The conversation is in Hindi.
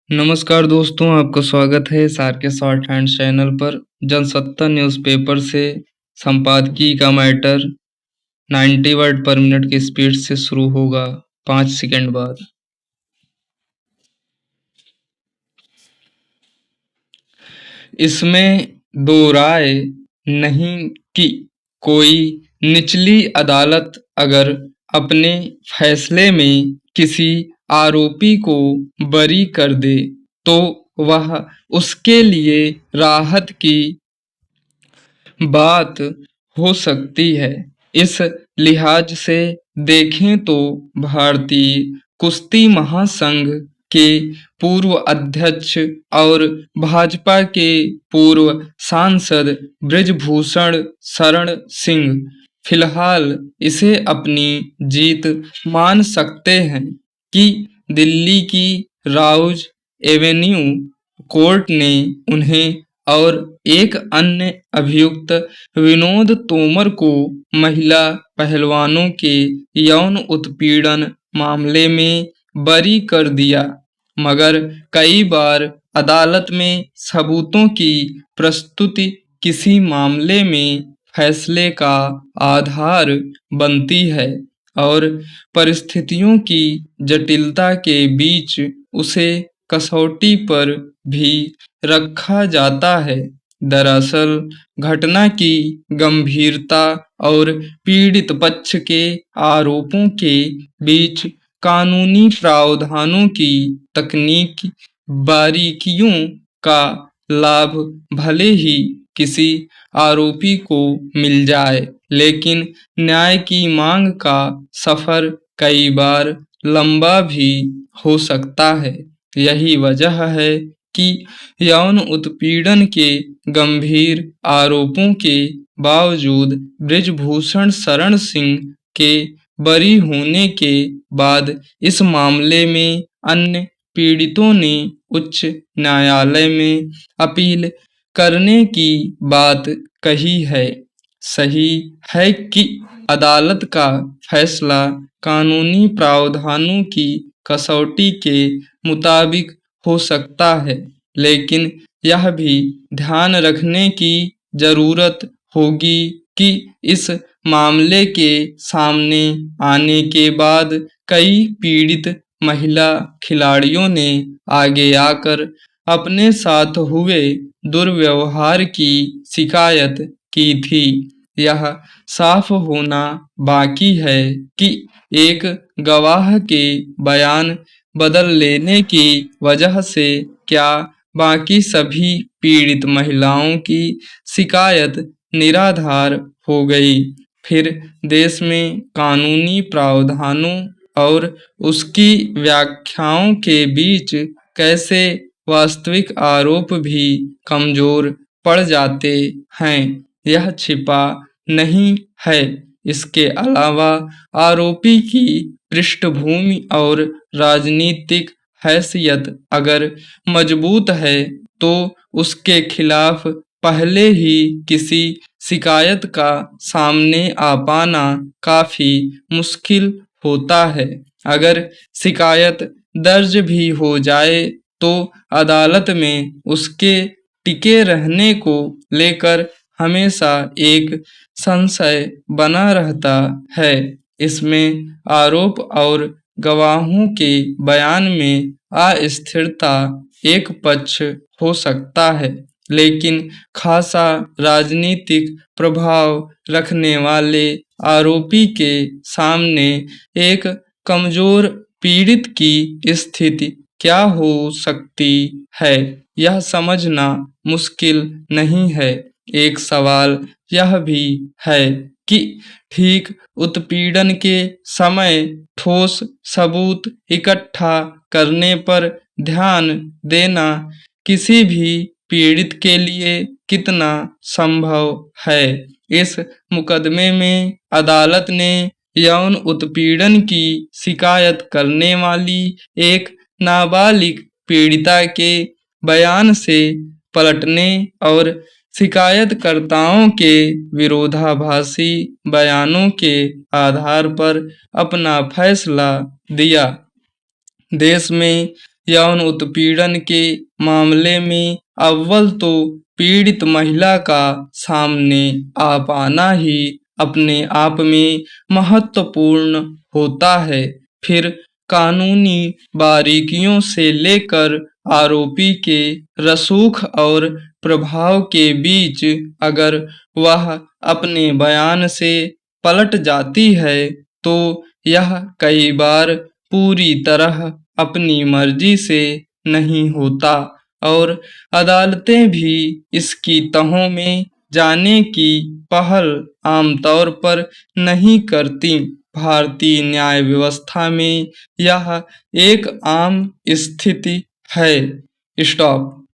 नमस्कार दोस्तों, आपका स्वागत है सार के शॉर्ट हैंड चैनल पर। जनसत्ता न्यूज़पेपर से संपादकीय का मैटर 90 वर्ड पर मिनट की स्पीड से शुरू होगा 5 सेकंड बाद। इसमें दो राय नहीं कि कोई निचली अदालत अगर अपने फैसले में किसी आरोपी को बरी कर दे तो वह उसके लिए राहत की बात हो सकती है। इस लिहाज से देखें तो भारतीय कुश्ती महासंघ के पूर्व अध्यक्ष और भाजपा के पूर्व सांसद बृजभूषण शरण सिंह फिलहाल इसे अपनी जीत मान सकते हैं कि दिल्ली की राउज एवेन्यू कोर्ट ने उन्हें और एक अन्य अभियुक्त विनोद तोमर को महिला पहलवानों के यौन उत्पीड़न मामले में बरी कर दिया, मगर कई बार अदालत में सबूतों की प्रस्तुति किसी मामले में फैसले का आधार बनती है और परिस्थितियों की जटिलता के बीच उसे कसौटी पर भी रखा जाता है। दरअसल घटना की गंभीरता और पीड़ित पक्ष के आरोपों के बीच कानूनी प्रावधानों की तकनीकी बारीकियों का लाभ भले ही किसी आरोपी को मिल जाए, लेकिन न्याय की मांग का सफर कई बार लंबा भी हो सकता है। यही वजह है कि यौन उत्पीड़न के गंभीर आरोपों के बावजूद बृजभूषण शरण सिंह के बरी होने के बाद इस मामले में अन्य पीड़ितों ने उच्च न्यायालय में अपील करने की बात कही है। सही है कि अदालत का फैसला कानूनी प्रावधानों की कसौटी के मुताबिक हो सकता है, लेकिन यह भी ध्यान रखने की जरूरत होगी कि इस मामले के सामने आने के बाद कई पीड़ित महिला खिलाड़ियों ने आगे आकर अपने साथ हुए दुर्व्यवहार की शिकायत की थी। यह साफ होना बाकी है कि एक गवाह के बयान बदल लेने की वजह से क्या बाकी सभी पीड़ित महिलाओं की शिकायत निराधार हो गई। फिर देश में कानूनी प्रावधानों और उसकी व्याख्याओं के बीच कैसे वास्तविक आरोप भी कमजोर पड़ जाते हैं, यह छिपा नहीं है। इसके अलावा आरोपी की पृष्ठभूमि और राजनीतिक हैसियत अगर मजबूत है तो उसके खिलाफ पहले ही किसी शिकायत का सामने आ पाना काफी मुश्किल होता है। अगर शिकायत दर्ज भी हो जाए तो अदालत में उसके टिके रहने को लेकर हमेशा एक संशय बना रहता है। इसमें आरोप और गवाहों के बयान में अस्थिरता एक पक्ष हो सकता है, लेकिन खासा राजनीतिक प्रभाव रखने वाले आरोपी के सामने एक कमजोर पीड़ित की स्थिति क्या हो सकती है, यह समझना मुश्किल नहीं है। एक सवाल यह भी है कि ठीक उत्पीड़न के समय ठोस सबूत इकट्ठा करने पर ध्यान देना किसी भी पीड़ित के लिए कितना संभव है। इस मुकदमे में अदालत ने यौन उत्पीड़न की शिकायत करने वाली एक नाबालिग पीड़िता के बयान से पलटने और शिकायतकर्ताओं के विरोधाभासी बयानों के आधार पर अपना फैसला दिया। देश में यौन उत्पीड़न के मामले में अव्वल तो पीड़ित महिला का सामने आ पाना ही अपने आप में महत्वपूर्ण होता है। फिर कानूनी बारीकियों से लेकर आरोपी के रसूख और प्रभाव के बीच अगर वह अपने बयान से पलट जाती है तो यह कई बार पूरी तरह अपनी मर्जी से नहीं होता और अदालतें भी इसकी तहों में जाने की पहल आमतौर पर नहीं करती। भारतीय न्याय व्यवस्था में यह एक आम स्थिति है। स्टॉप।